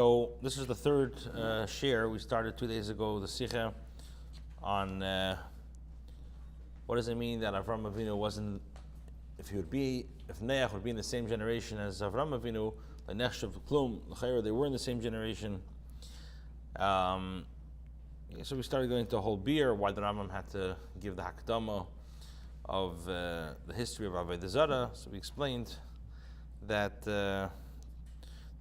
So this is the third share. We started 2 days ago, the Sichah, on what does it mean that Avram Avinu wasn't, if Noach would be in the same generation as Avram Avinu, the Nechshav Klum, they were in the same generation. So we started going into a whole beer, why the Rambam had to give the Hakdama of the history of Avodah Zarah. So we explained that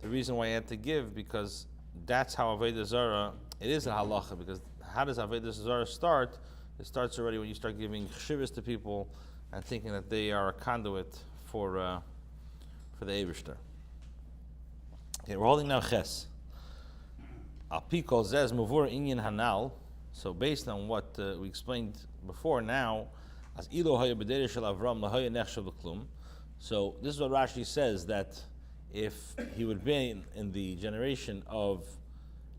the reason why I had to give, because that's how Avodah Zarah, it is a halacha, because how does Avodah Zarah start? It starts already when you start giving chshivas to people and thinking that they are a conduit for the Eibishter. Okay, we're holding now Ches. Apikol zez muvur inyan hanal. So based on what we explained before now, as ilo haya b'derech shel Avram lahaya nechshav l'klum. So this is what Rashi says, that if he would be in the generation of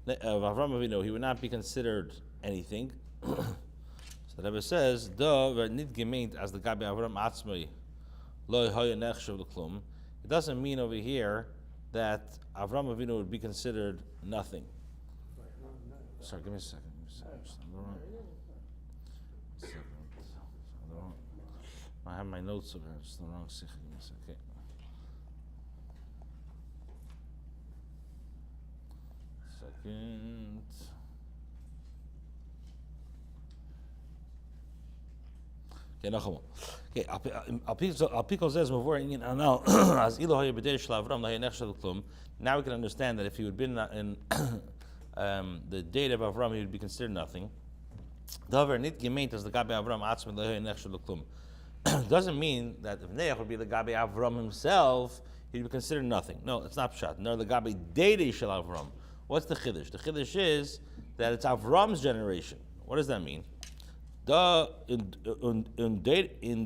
Avram Avinu, he would not be considered anything. So the Rebbe says, "Da v'nit gemeint as the Gabi Avram atzmei lo haya nechshav l'klum." It doesn't mean over here that Avram Avinu would be considered nothing. Sorry, give me a second. I have my notes over here. It's the wrong Sichah. Give me a second. Second. Okay, no. Okay, Alpikol says before now as Elohim b'derech shel Avram lahaya nechshav l'klum. Now we can understand that if he would be in the date of Avram, he would be considered nothing. Davar nit gemeint as the Gabi Avram atzmei lahaya nechshav l'klum. Doesn't mean that if Noach would be the Gabi Avram himself, he'd be considered nothing. No, it's not pshat. No, the Gabi Deidei shel Avram. What's the chiddush? The chiddush is that it's Avram's generation. What does that mean? In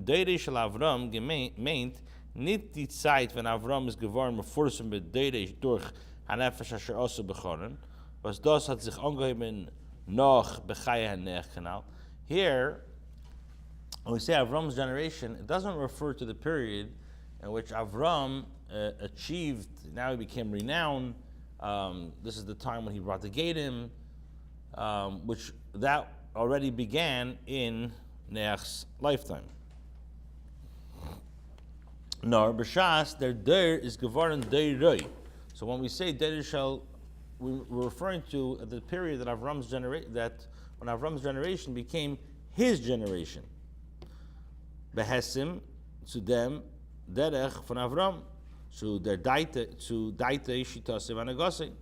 Deidei shel Avram gemeint nit die Zeit when Avram is geworden meforsen mit Deidei durch hanefesh asher osu bechoren, was das hat sich angeheben noch bechaya hanech kanal. Here, when we say Avram's generation, it doesn't refer to the period in which Avram achieved, now he became renowned. This is the time when he brought the Gadim, which that already began in Noach's lifetime. Nor b'shas der is geworden deiroi. So when we say der shall, we're referring to the period that when Avram's generation became his generation. Behesim zu dem derech von Avram, zu der Deite Shitas Evanagose,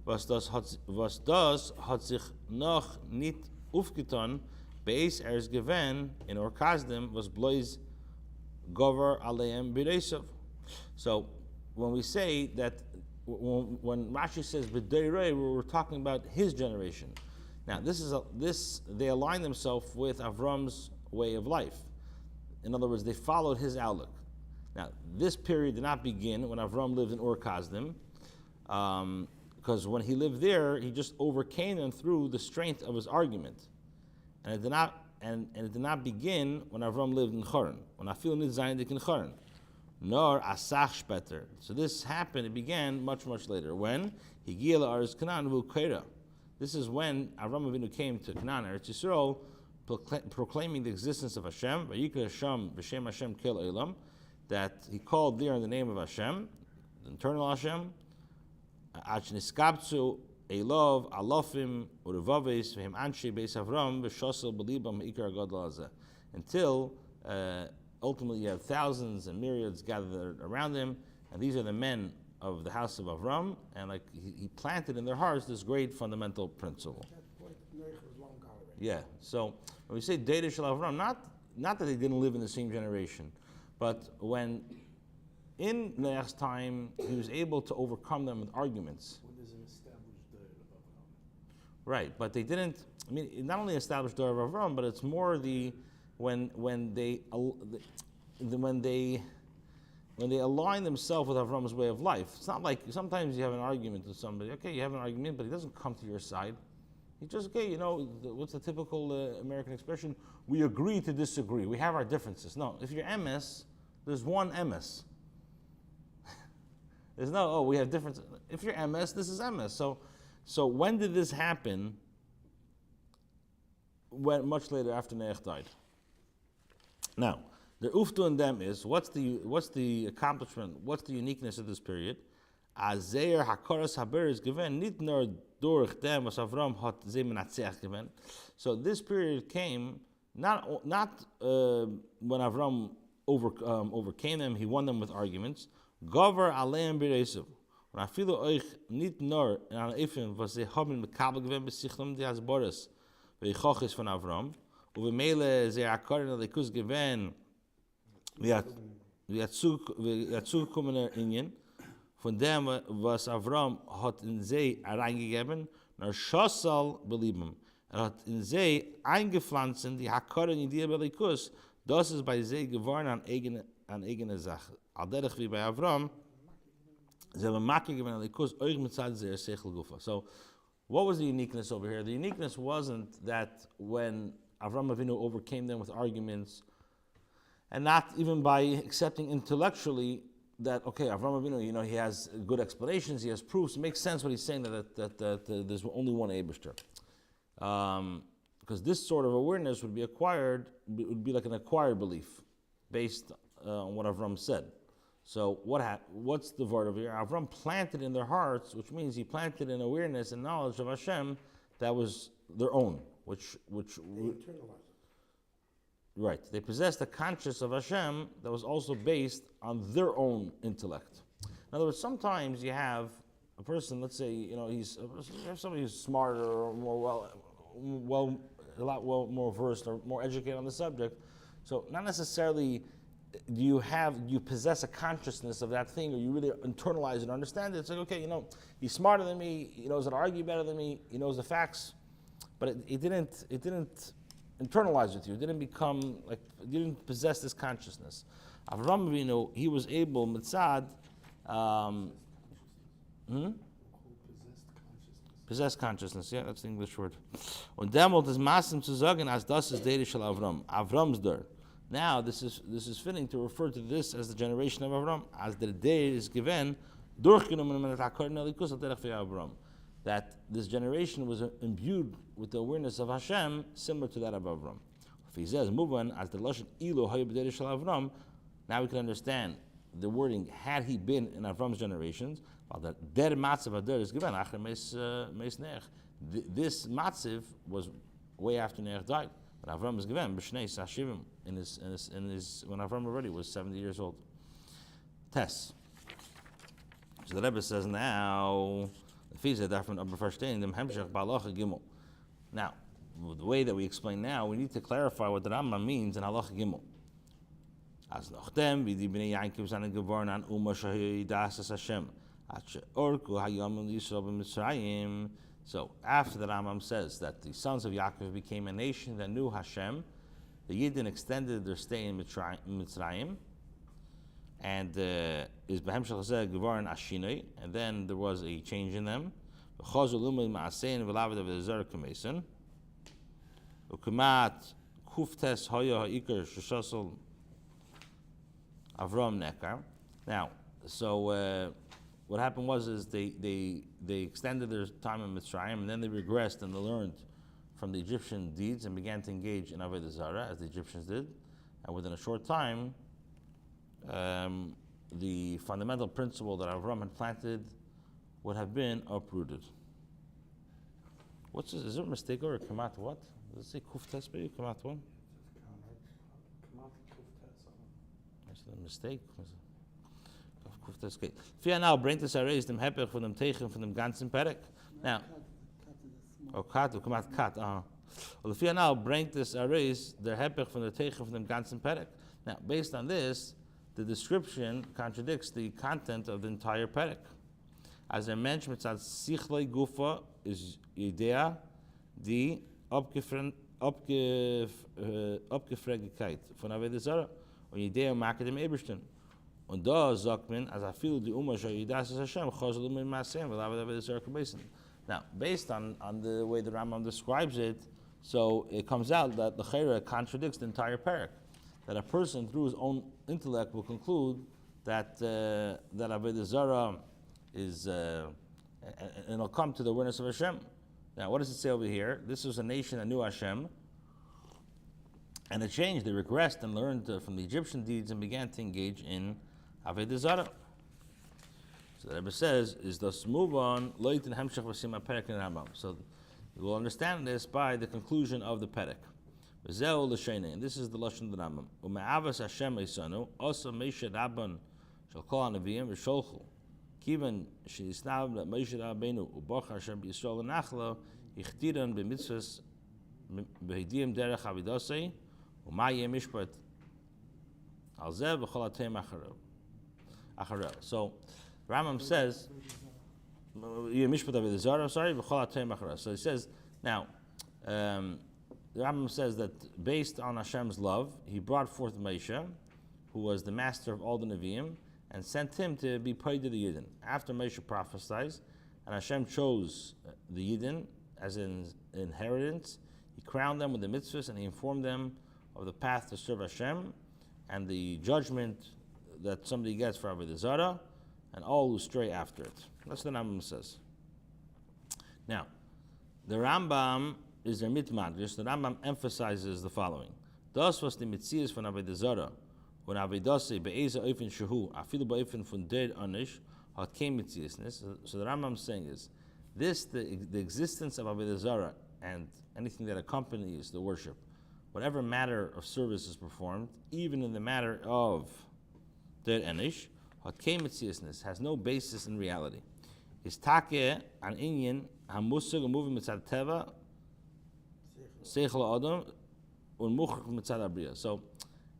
was das hat sich noch nicht aufgetan, beis is gewen in Orkazdim was blois gover aleim b'reisov. So when we say that, when Rashi says b'deirei, we're talking about his generation. Now they align themselves with Avram's way of life. In other words, they followed his outlook. Now, this period did not begin when Avram lived in Ur Kasdim, because when he lived there, he just overcame them through the strength of his argument, and it did not begin when Avram lived in Choron. When I feel nit zayin in Choron, nor asach speter. So this happened. It began much when he gila aris Canaan v'ukeira. This is when Avram Avinu came to Canaan, Eretz Yisrael, proclaiming the existence of Hashem, Vayikra Hashem b'shem Hashem kel olam, that he called there in the name of Hashem, the eternal Hashem, Ach niskabtzu elov alofim urevaves v'hem anshe beis Avram v'shosel b'libam ikar gadol hazeh, until ultimately you have thousands and myriads gathered around him, and these are the men of the house of Avram, and like he planted in their hearts this great fundamental principle. Yeah, so when we say Deidei shel Avram, not that they didn't live in the same generation, but when in Noach's time he was able to overcome them with arguments. When there's an established Deir of Avram. Right, but they didn't. I mean, not only established Deir of Avram, but it's more when they align themselves with Avram's way of life. It's not like sometimes you have an argument with somebody. Okay, you have an argument, but he doesn't come to your side. He just, okay, what's the typical American expression? We agree to disagree. We have our differences. No, if you're MS, there's one MS. There's no, we have different. If you're MS, this is MS. So when did this happen? When much later after Noach died. Now, the uftu in them is what's the accomplishment? What's the uniqueness of this period? Azer hakaras haber is given nit nur durch dem was Avram hat ze menatzeach given. So this period came not when Avram overcame them, he won them with arguments. Gover aleim b'reisav. When I feel euch nit nur in an efen was ze haben mekabel given besichlam die hasboras v'yichochis von Avram uvemele ze hakaras likus given v'yatzu kommen inyan. Von dem, was Avram hat in sie reingegeben, nur Schossal belieben. Hat in sie eingepflanzt, die Hakaren in die Belikus, das ist bei sie geworden an eigene Sache. Alderich wie bei Avram, sie haben Makke gegeben an Likus, euch mit Zeit sehr Sechel Gufa. So, what was the uniqueness over here? The uniqueness wasn't that when Avram Avinu overcame them with arguments, and not even by accepting intellectually that, okay, Avram Avinu, he has good explanations, he has proofs. It makes sense what he's saying that there's only one Eibishter. Because this sort of awareness would be would be like an acquired belief based on what Avram said. So what's the word over here? Avram planted in their hearts, which means he planted an awareness and knowledge of Hashem that was their own, which They internalized it. right. They possessed a consciousness of Hashem that was also based on their own intellect. In other words, sometimes you have a person, let's say, you have somebody who's smarter or more a lot more versed or more educated on the subject. So not necessarily do you possess a consciousness of that thing, or you really internalize it and understand it. It's like, okay, he's smarter than me, he knows how to argue better than me, he knows the facts, but it didn't internalize with you. It didn't become you didn't possess this consciousness. Avram Avinu, he was able mitzad possessed consciousness. Yeah, that's the English word. Und demult is masim zu sagen, as das is dere shel Avram. Avram's der. Now this is fitting to refer to this as the generation of Avram, as the day is given durchgenommen mit Hakaren Likus aderech Avram. That this generation was imbued with the awareness of Hashem, similar to that of Avram. If he says, move on, as the Lashon Ilo Hayabedere Shel Avram, now we can understand the wording, had he been in Avram's generations, while the Der Matzav Ader is given, Acher Meis Neach. This Matzav was way after Neach died. But Avram is given, B'shnei Sashivim, in his, when Avram already was 70 years old. Tess. So the Rebbe says now, now, the way that we explain now, we need to clarify what the Rambam means in Halacha Gimel. As nachdem, wie die Bnei Yaakov seinen geboren an Shahidas as Hashem, Orku Hayom Yisrael b'Mitzrayim. So after the Rambam says that the sons of Yaakov became a nation that knew Hashem, the Yidden extended their stay in Mitzrayim, and is Behem Shachazeh Geboren Ashinoi, and then there was a change in them. Now, so what happened was they extended their time in Mitzrayim, and then they regressed and they learned from the Egyptian deeds and began to engage in Avodah Zarah as the Egyptians did, and within a short time, the fundamental principle that Avram had planted would have been uprooted. What's this? Is there a mistake or a kamat what? Does it say kuftes maybe? Kamat what? Is it a mistake? Kuftes okay. Fia now bringt es erreist dem Hepech von dem Teichen von dem ganzen Perek. Now, kat, kamat kat, Well, Fia now bringt es erreist der Hepech von der Teichen von dem ganzen Perek. Now, based on this, the description contradicts the content of the entire Perek. As er Mensch mit seiner Sichlei Gufa ist Idea, die Abgefrägigkeit von Avodah Zarah und Idea machen dem Ebersten. Und da sagt man, als viel die Shahidas as Hashem, chazal min Maasem, weil Avodah Zarah kabesen. Now, based on the way the Rambam describes it, so it comes out that the Chayra contradicts the entire parak. That a person through his own intellect will conclude that Avodah Zarah is and it'll come to the awareness of Hashem. Now, what does it say over here? This was a nation that knew Hashem, and it changed. They regressed and learned from the Egyptian deeds and began to engage in Avodah Zarah. So the Rebbe says, is thus move on, loitin hemshach v'sima perek in Rambam. So we will understand this by the conclusion of the perek. V'zeu l'sheini, and this is the lashon of the Rambam. U'me'avas Hashem eisanu, osa Moshe Rabban shall call on Nevi'im v'sholchu. Kivan she'isnav that Moshe Rabbeinu u'bach Hashem b'Yisrael v'nachla yichtiran b'mitzvahs b'hidiyim derech avidosei u'ma yeh mishpat al zeh v'chol atem achareh. So Rambam says, so he says, now, the Rambam says that based on Hashem's love, he brought forth Moshe, who was the master of all the Nevi'im, and sent him to be paid to the Yidden. After Moshe prophesied, and Hashem chose the Yidden as an inheritance, he crowned them with the mitzvahs, and he informed them of the path to serve Hashem, and the judgment that somebody gets for Avodah Zarah, and all who stray after it. That's what the Rambam says. Now, the Rambam is their mitmadrash. The Rambam emphasizes the following: Das was the mitzias von Avodah Zarah, when Avedase be'eza oifen shehu afilu ba'ofen von der anish hat kein mitziasness. So the Rambam is saying is this: the existence of Avodah Zarah and anything that accompanies the worship, whatever matter of service is performed, even in the matter of der anish. Has no basis in reality. Is take an inyan hamusig moving mitzad teva seichel adam unmuchach mitzad abriya. So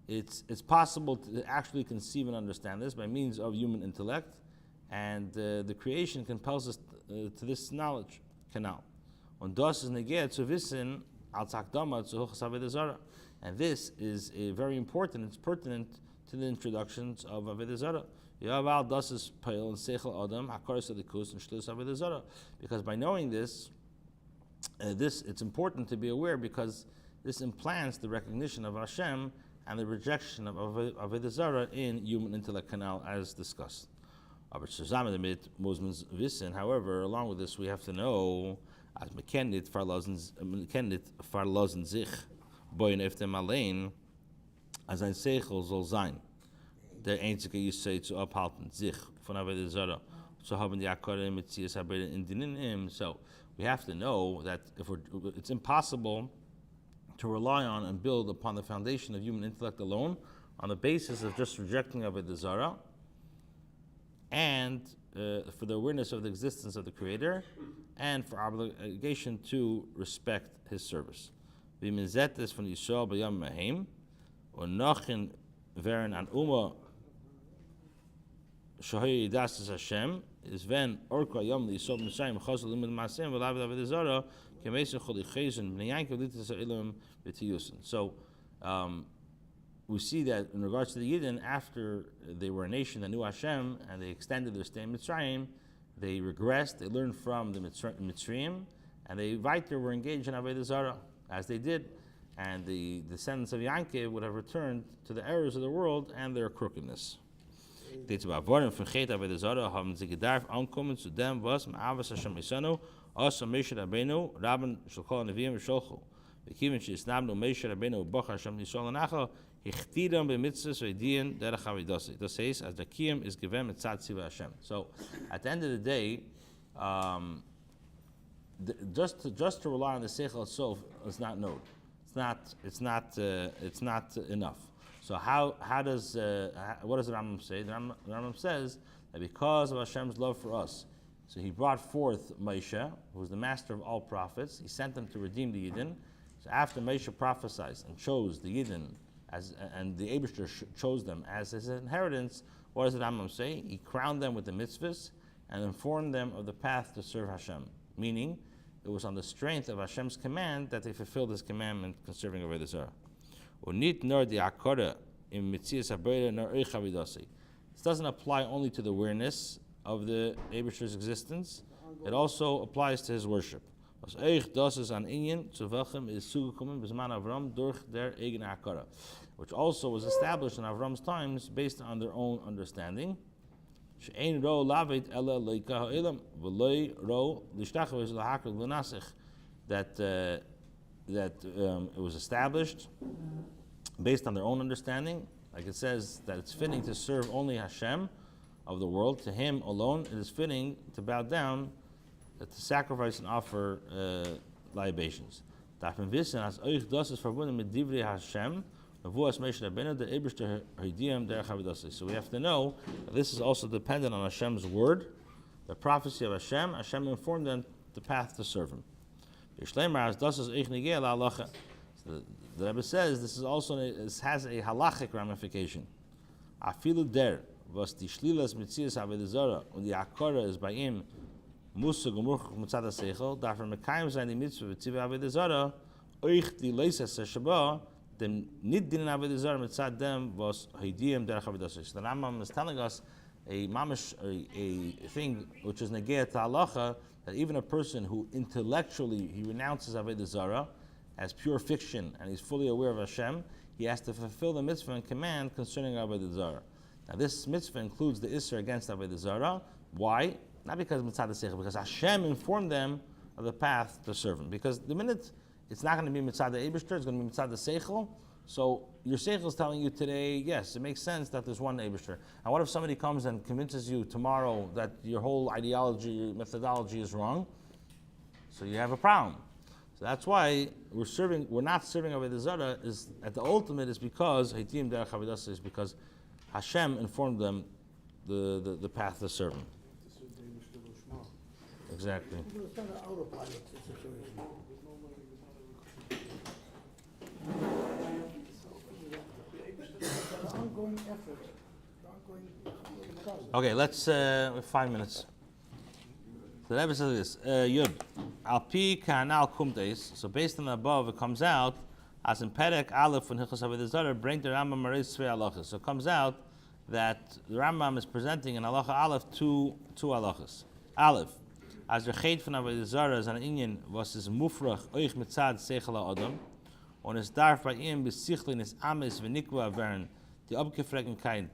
it's possible to actually conceive and understand this by means of human intellect, and the creation compels us to this knowledge canal. Und das is neged zu wissen als akdama zu hochas Avodah Zarah, and this is very important. It's pertinent to the introductions of Avodah Zarah. Because by knowing this, it's important to be aware, because this implants the recognition of Hashem and the rejection of Avodah Zarah in human intellect canal, as discussed. However, along with this, we have to know as mekennit farlosen sich boyen eftem allein as ein Sichos soll sein. Der einzige Yisei zu abhalten, sich von Avodah Zarah, zu haben die Akkorde mit Zias Haber in Dinim. So we have to know that it's impossible to rely on and build upon the foundation of human intellect alone on the basis of just rejecting Avodah Zarah, and for the awareness of the existence of the Creator, and for obligation to respect His service. Wie men zet is von Yisrael b'yam mehem, und nachin wären an Uma Shahoy das Hashem is when Orka Yom the Yisrael Messiah Chazal Limud Masem v'Lav Avodah Zarah Kemesa Choli Chayzin B'Yankav Litas Ilam V'Tiyusin. So we see that in regards to the Yidden, after they were a nation that knew Hashem and they extended their stay in Mitzrayim, they regressed. They learned from the Mitzrayim, and they weiter were engaged in Avodah Zarah as they did, and the descendants of Yankev would have returned to the errors of the world and their crookedness. Dit war worden vergeet Avodah Zarah haben sie gedarf ankommen zu dem was Ma'avas Hashem Isanu as Moshe Rabbeinu Rabban Shulchan Nevi'im Sholchu. Wir kimen sie snabnu Moshe Rabbeinu Bach Hashem Yisrael nachher ichtiram b'mitzvahs v'idien derech avidasi. Das heißt, as the kiyum is given mitzad tziva Hashem. So, at the end of the day, just to rely on the seichel itself is not known. It's not enough. So how does what does the Rambam say? The Rambam says that because of Hashem's love for us, so He brought forth Moshe, who was the master of all prophets. He sent them to redeem the Yidden. So after Moshe prophesied and chose the Yidden, and the Eibishter chose them as his inheritance, what does the Rambam say? He crowned them with the mitzvahs and informed them of the path to serve Hashem. Meaning, it was on the strength of Hashem's command that they fulfilled His commandment concerning Avodah Zarah. This doesn't apply only to the awareness of the Eibishter's existence; it also applies to His worship. Which also was established in Avram's times based on their own understanding. She'ein ro lavet ela leika ha'elam v'loi ro lishtachvei lahakol v'nasich. That it was established based on their own understanding. Like it says that it's fitting to serve only Hashem of the world. To Him alone it is fitting to bow down, to sacrifice and offer libations. Davon wissen, als euch das ist verbunden mit Divrei Hashem, so we have to know that this is also dependent on Hashem's word, the prophecy of Hashem. Hashem informed them the path to serve Him. So the Rabbi says this is also has a halachic ramification. Afilu der was die shlilas mitzias avodah zara und die akara is by him musig umruch mitzad seichel dafür mekayim sein die mitzvah v'tziv avodah zara euch die leisas shaba dem nit din avodah zara mitzad dem was hidiyim derech avodah zara. The Rambam is telling us a mamish a thing which is negeh to halacha, that even a person who intellectually he renounces avodah zara as pure fiction and he's fully aware of Hashem, he has to fulfill the mitzvah and command concerning avodah zara. Now this mitzvah includes the isser against avodah zara. Why? Not because mitzad seichel, because Hashem informed them of the path to serve Him. Because the minute it's not going to be mitzad eibishter, it's going to be mitzad seichel. So your seichel is telling you today, yes, it makes sense that there's one eibishter. And what if somebody comes and convinces you tomorrow that your whole ideology, your methodology is wrong? So you have a problem. So that's why we're not serving avodah zara. Is at the ultimate is because Haitiyim derech avodah is because Hashem informed them the path to serve Him. Exactly. It's not an autopilot situation. It's an ongoing effort. Okay, let's 5 minutes. So the Rebbe says this, Yud, Alpi Kanal Kumtes. So based on the above, it comes out as in Perek Aleph and Hilchos Avodah Zarah bring the Rambam Mareis Tzvei Halachas. So it comes out that the Rambam is presenting in Halacha Aleph two halachas. Aleph, as der Chet von Avodah Zarah is an Inyan was is mufrach euch mitzad seichel ha'adam und es darf bei ihm besichlin es ames v'nikwa werden die Abgefregenkeit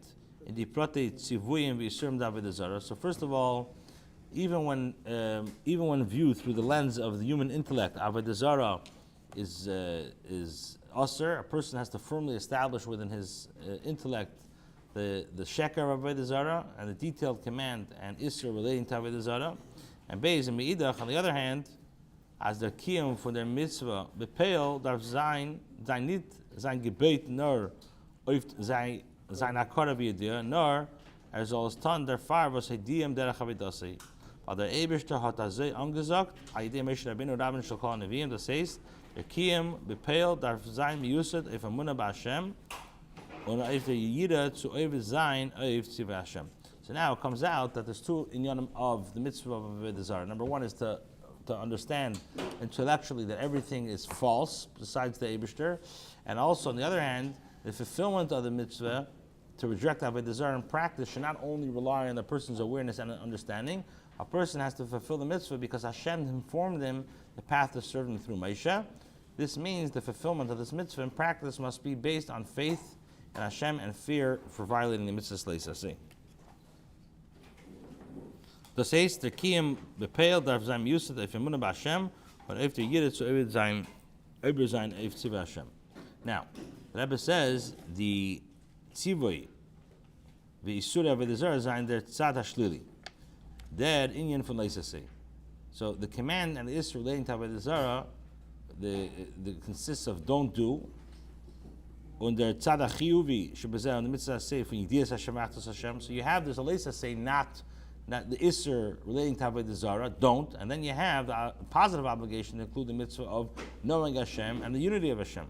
in die Prote Tzivuyim v'yisurim Avodah Zarah. So first of all, even when viewed through the lens of the human intellect, avodah zara is asur. A person has to firmly establish within his intellect the sheker of avodah zara and the detailed command and isur relating to avodah zara. And beis and meidach, on the other hand, as their kiyum for their mitzvah bepeil darf sein nit sein gebet nor oft sein akara v'yediyah nor as all tan der far was hediyim derech avodah. Der Eibishter hat azay angesagt, Aidei Moshe Rabbeinu Rabban shel kol Neviim, das heißt, der Kiyum bepeil darf sein miyusad auf Emunah b'Hashem und auf der Yira zu oiv sein oiv tzivah Hashem. So now it comes out that there's two inyanim of the mitzvah of avodah zara. Number one is to understand intellectually that everything is false besides the Eibishter, and also on the other hand, the fulfillment of the mitzvah to reject avodah zara in practice should not only rely on the person's awareness and understanding. A person has to fulfill the mitzvah because Hashem informed him the path to serve Him through Moshe. This means the fulfillment of this mitzvah in practice must be based on faith in Hashem and fear for violating the mitzvah leisasi. Das heißt, der Kiyum bepeil darf sein Yusuf auf Emunah b'Hashem und auf der Yira zu über sein auf Tzivah Hashem. Now, the Rebbe says the Tzivoi v'Isur avodah zara sein der Tzad HaShlili. Der Inyan from Leisase. So the command and the isra relating to avodah zara, the consists of don't do. Und der tzad hachiyuvi shebezeh on the mitzvah say from yidiyas Hashem achtos Hashem. So you have this leisase not the isra relating to avodah zara, don't, and then you have the positive obligation to include the mitzvah of knowing Hashem and the unity of Hashem.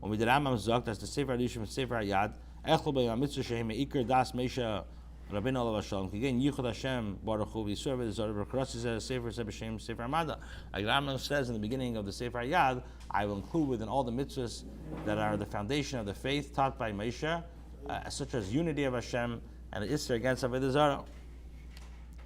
Und mit der Rambam sagt, dass der Sefer Hadishim und Sefer Hayad echol bei mitzvah shehem ikar das Moshe Rabbeinu Olav Shalom. Again, Yichud Hashem Baruch Hu V'Yisur Avodah Zara V'Kras is a Sefer Sebeshem Sefer Amada. Like Rambam says in the beginning of the Sefer Yad, I will include within all the mitzvahs that are the foundation of the faith taught by Moshe, such as unity of Hashem and the Isra against Avodah Zara.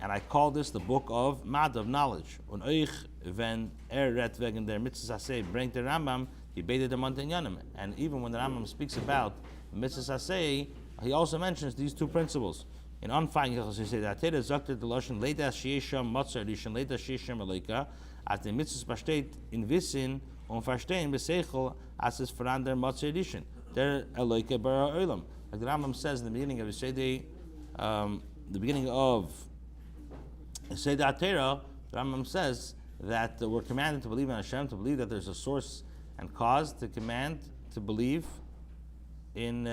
And I call this the book of Mad, of knowledge. Und euch wenn redt wegen der mitzvahs aseh bringt der Rambam die beide der Montanyanim. And even when the Rambam speaks about mitzvahs aseh, he also mentions these two principles. In Anfang, you say that Torah sagt the Lashon Leida Sheisham Matzah Rishon Leida Sheisham Eloka, as the mitzvahs besteht in Wissen und Verstehen besechel as es verander Matzah Rishon der Eloka bara Olam. Like the Rambam says in the beginning of the beginning of Seder Torah, the Rambam says that we're commanded to believe in Hashem, to believe that there's a source and cause, to command to believe in.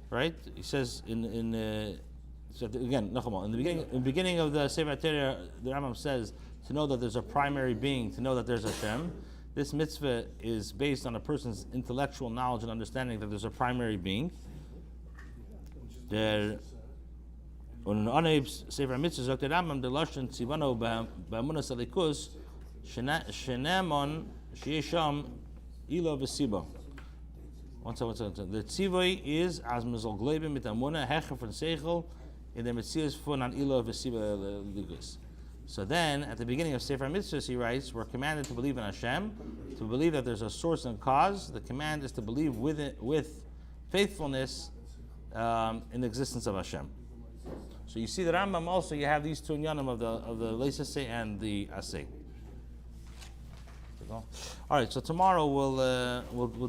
Right? He says so again, Nachamal, in the beginning of the Sefer Torah, the Rambam says to know that there's a primary being, to know that there's Hashem. This mitzvah is based on a person's intellectual knowledge and understanding that there's a primary being. There, on Aneb's Sefer Mitzvah, the Rambam the Lashon Tzivano ba'amunas alikus shenemon sheisham ilo v'siba. One second. The tzivoi is as mezol gleben mit amuna hecher von seichel in the mitzvahs von an ilo v'siba ligus. So then, at the beginning of Sefer Mitzvahs, he writes, we're commanded to believe in Hashem, to believe that there's a source and cause. The command is to believe with faithfulness in the existence of Hashem. So you see the Rambam also, you have these two inyanim of the Leisase and the Aseh. All right, so tomorrow we'll do